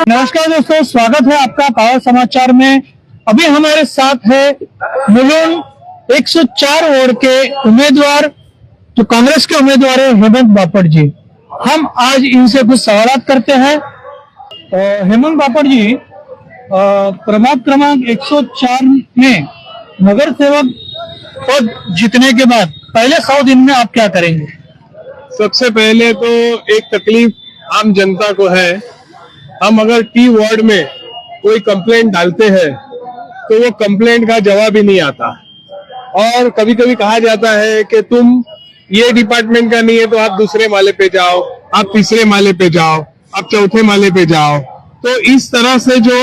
नमस्कार दोस्तों, स्वागत है आपका पावर समाचार में। अभी हमारे साथ है मुलुंड 104 वार्ड के उम्मीदवार, जो कांग्रेस के उम्मीदवार है हेमंत बापट जी। हम आज इनसे कुछ सवाल करते हैं। हेमंत बापट जी, प्रभाग क्रमांक 104 में नगर सेवक पद जीतने के बाद पहले 100 दिन में आप क्या करेंगे? सबसे पहले तो एक तकलीफ आम जनता को है। हम अगर टी वार्ड में कोई कंप्लेंट डालते हैं तो वो कंप्लेंट का जवाब ही नहीं आता, और कभी कभी कहा जाता है कि तुम ये डिपार्टमेंट का नहीं है तो आप दूसरे माले पे जाओ, आप तीसरे माले पे जाओ, आप चौथे माले पे जाओ। तो इस तरह से जो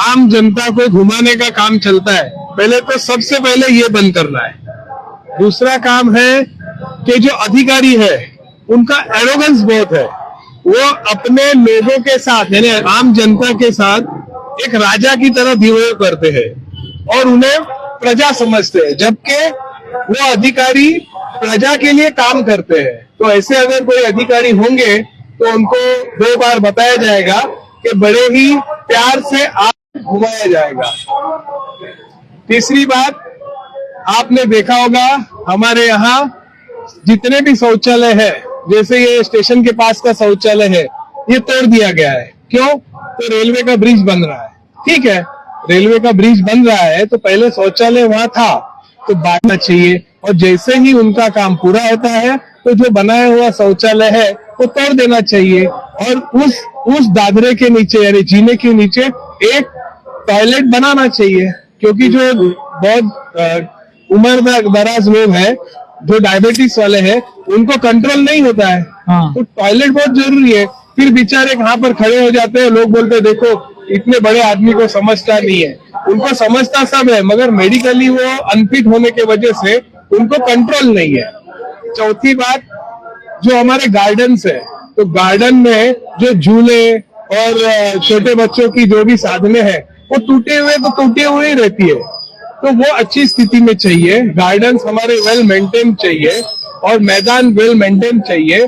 आम जनता को घुमाने का काम चलता है, पहले तो सबसे पहले ये बंद करना है। दूसरा काम है कि जो अधिकारी है उनका एरोगेंस बहुत है। वो अपने लोगों के साथ यानी आम जनता के साथ एक राजा की तरह बिहेव करते हैं और उन्हें प्रजा समझते हैं, जबकि वो अधिकारी प्रजा के लिए काम करते हैं। तो ऐसे अगर कोई अधिकारी होंगे तो उनको 2 बार बताया जाएगा कि बड़े ही प्यार से आप घुमाया जाएगा। तीसरी बात, आपने देखा होगा हमारे यहाँ जितने भी शौचालय है, जैसे ये स्टेशन के पास का शौचालय है, ये तोड़ दिया गया है। क्यों? तो रेलवे का ब्रिज बन रहा है। ठीक है, रेलवे का ब्रिज बन रहा है तो पहले शौचालय वहां था तो बांटना चाहिए, और जैसे ही उनका काम पूरा होता है तो जो बनाया हुआ शौचालय है वो तोड़ देना चाहिए, और उस दादरे के नीचे यानी जीने के नीचे एक टॉयलेट बनाना चाहिए। क्योंकि जो बहुत उम्र दराज लोग हैं, जो डायबिटीज वाले हैं, उनको कंट्रोल नहीं होता है। तो टॉयलेट बहुत जरूरी है। फिर बेचारे कहाँ पर खड़े हो जाते हैं, लोग बोलते हैं देखो इतने बड़े आदमी को समझता नहीं है। उनको समझता सब है, मगर मेडिकली वो अनफिट होने के वजह से उनको कंट्रोल नहीं है। चौथी बात, जो हमारे गार्डन्स है, तो गार्डन में जो झूले और छोटे बच्चों की जो भी साधने हैं वो टूटे हुए ही रहती है, तो वो अच्छी स्थिति में चाहिए। गार्डन्स हमारे वेल मेंटेन चाहिए और मैदान वेल मेंटेन चाहिए।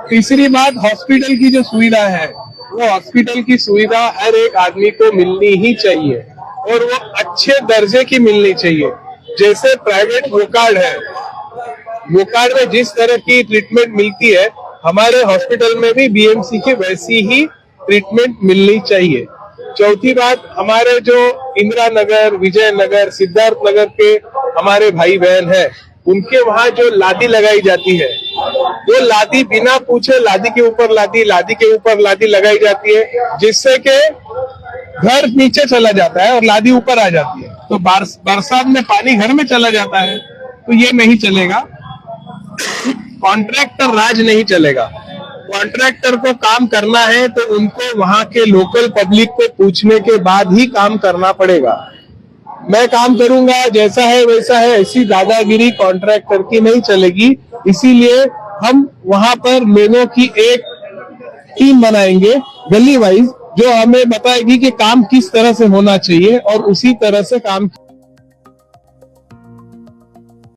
तीसरी बात, हॉस्पिटल की जो सुविधा है, वो हॉस्पिटल की सुविधा हर एक आदमी को मिलनी ही चाहिए, और वो अच्छे दर्जे की मिलनी चाहिए। जैसे प्राइवेट वोकार्ड है, वोकार्ड में जिस तरह की ट्रीटमेंट मिलती है, हमारे हॉस्पिटल में भी बीएमसी की वैसी ही ट्रीटमेंट मिलनी चाहिए। चौथी बात, हमारे जो इंदिरा नगर, विजयनगर, सिद्धार्थ नगर के हमारे भाई बहन हैं, उनके वहाँ जो लादी लगाई जाती है, वो लादी बिना पूछे लादी के ऊपर लादी लगाई जाती है, जिससे कि घर नीचे चला जाता है और लादी ऊपर आ जाती है। तो बरसात में पानी घर में चला जाता है, तो ये नहीं चलेगा। कॉन्ट्रैक्टर राज नहीं चलेगा। कॉन्ट्रैक्टर को काम करना है तो उनको वहां के लोकल पब्लिक को पूछने के बाद ही काम करना पड़ेगा। मैं काम करूंगा, जैसा है वैसा है, ऐसी दादागिरी कॉन्ट्रैक्टर की नहीं चलेगी। इसीलिए हम वहां पर लोगों की एक टीम बनाएंगे गली वाइज, जो हमें बताएगी कि काम किस तरह से होना चाहिए, और उसी तरह से काम